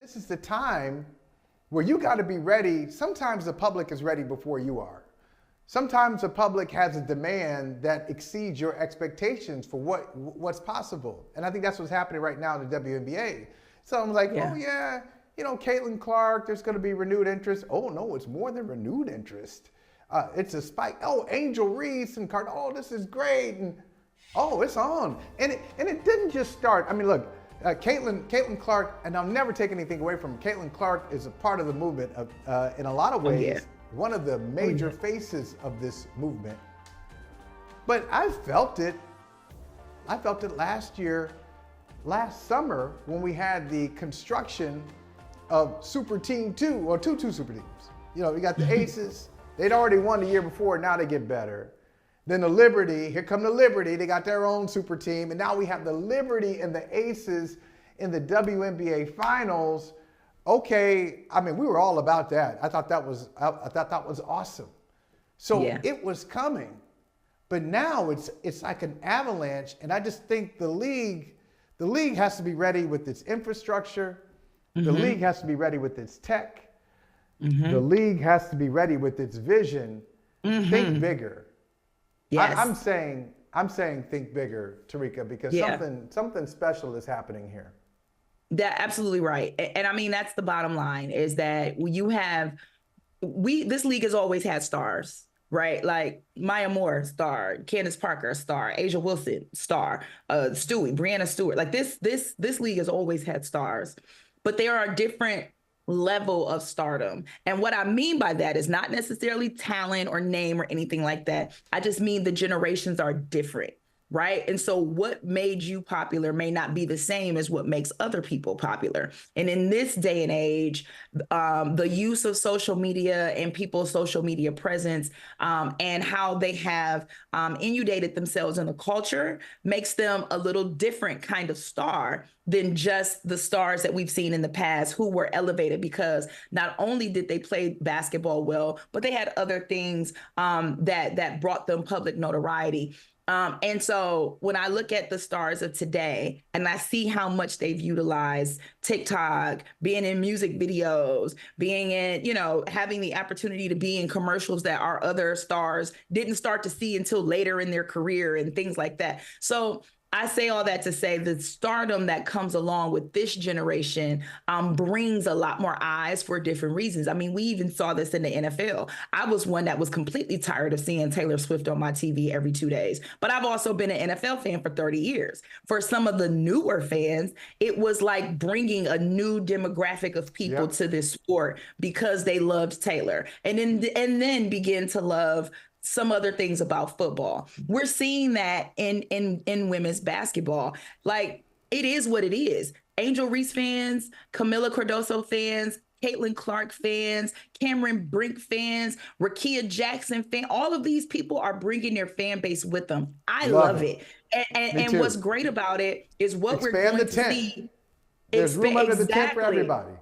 This is the time where you got to be ready. Sometimes the public is ready before you are. Sometimes the public has a demand that exceeds your expectations for what's possible. And I think that's what's happening right now in the WNBA. So I'm like, oh yeah, Caitlin Clark, there's going to be renewed interest. Oh no, it's more than renewed interest. It's a spike. Oh, Angel Reese and Card. Oh, this is great. And oh, it's on. And it didn't just start. I mean, look, Caitlin Clark, and I'll never take anything away from her. Caitlin Clark is a part of the movement in a lot of ways. One of the major faces of this movement. But I felt it last summer, when we had the construction of Super Team 2, or two super teams. We got the Aces. They'd already won the year before, now they get better. Then the Liberty, here come the Liberty, they got their own super team. And now we have the Liberty and the Aces in the WNBA finals. Okay, I mean, we were all about that. I thought that was awesome. So it was coming, but now it's like an avalanche, and I just think the league has to be ready with its infrastructure. The league has to be ready with its tech. The league has to be ready with its vision. Think bigger. Yes. I'm saying think bigger, Terrika, because something special is happening here. That's absolutely right. And I mean, that's the bottom line, is that this league has always had stars, right? Like Maya Moore, star; Candace Parker, star; Asia Wilson, star; Brianna Stewart. Like this league has always had stars, but there are different level of stardom. And what I mean by that is not necessarily talent or name or anything like that. I just mean the generations are different. Right. And so what made you popular may not be the same as what makes other people popular. And in this day and age, the use of social media and people's social media presence and how they have inundated themselves in the culture makes them a little different kind of star than just the stars that we've seen in the past, who were elevated because not only did they play basketball well, but they had other things that brought them public notoriety. And so when I look at the stars of today and I see how much they've utilized TikTok, being in music videos, being in, having the opportunity to be in commercials that our other stars didn't start to see until later in their career and things like that. So I say all that to say the stardom that comes along with this generation brings a lot more eyes for different reasons. I mean, we even saw this in the NFL. I was one that was completely tired of seeing Taylor Swift on my TV every 2 days, but I've also been an NFL fan for 30 years. For some of the newer fans, it was like bringing a new demographic of people to this sport because they loved Taylor and then begin to love some other things about football. We're seeing that in women's basketball. Like, it is what it is. Angel Reese fans, Camila Cardoso fans, Caitlin Clark fans, Cameron Brink fans, Rakia Jackson fans, all of these people are bringing their fan base with them. I love it. And what's great about it is what we're going to see. There's room under the tent for everybody.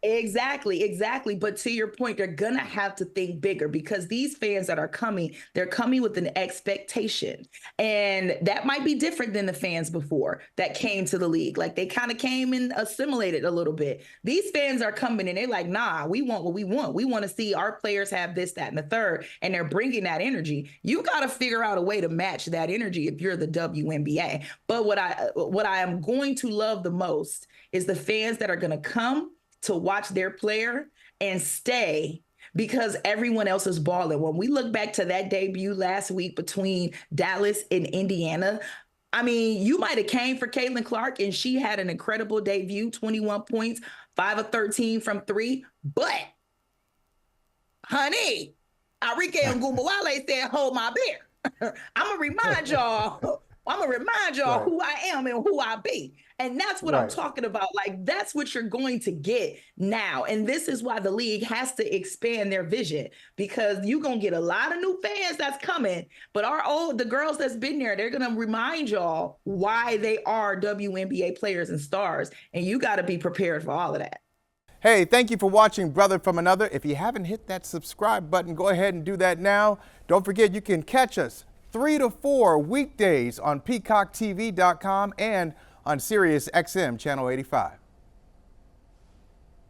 Exactly. But to your point, they're going to have to think bigger because these fans that are coming, they're coming with an expectation. And that might be different than the fans before that came to the league. Like, they kind of came and assimilated a little bit. These fans are coming and they're like, nah, we want what we want. We want to see our players have this, that, and the third. And they're bringing that energy. You got to figure out a way to match that energy if you're the WNBA. But what I am going to love the most is the fans that are going to come to watch their player and stay because everyone else is balling. When we look back to that debut last week between Dallas and Indiana, I mean, you might have came for Caitlin Clark and she had an incredible debut, 21 points, 5 of 13 from 3. But, honey, Arike Ngumawale said, hold my beer. I'm going to remind y'all who I am and who I be. And that's what I'm talking about. Like, that's what you're going to get now. And this is why the league has to expand their vision, because you're going to get a lot of new fans that's coming. But the girls that's been there, they're going to remind y'all why they are WNBA players and stars. And you got to be prepared for all of that. Hey, thank you for watching Brother from Another. If you haven't hit that subscribe button, go ahead and do that now. Don't forget, you can catch us 3 to 4 weekdays on PeacockTV.com and on Sirius XM Channel 85.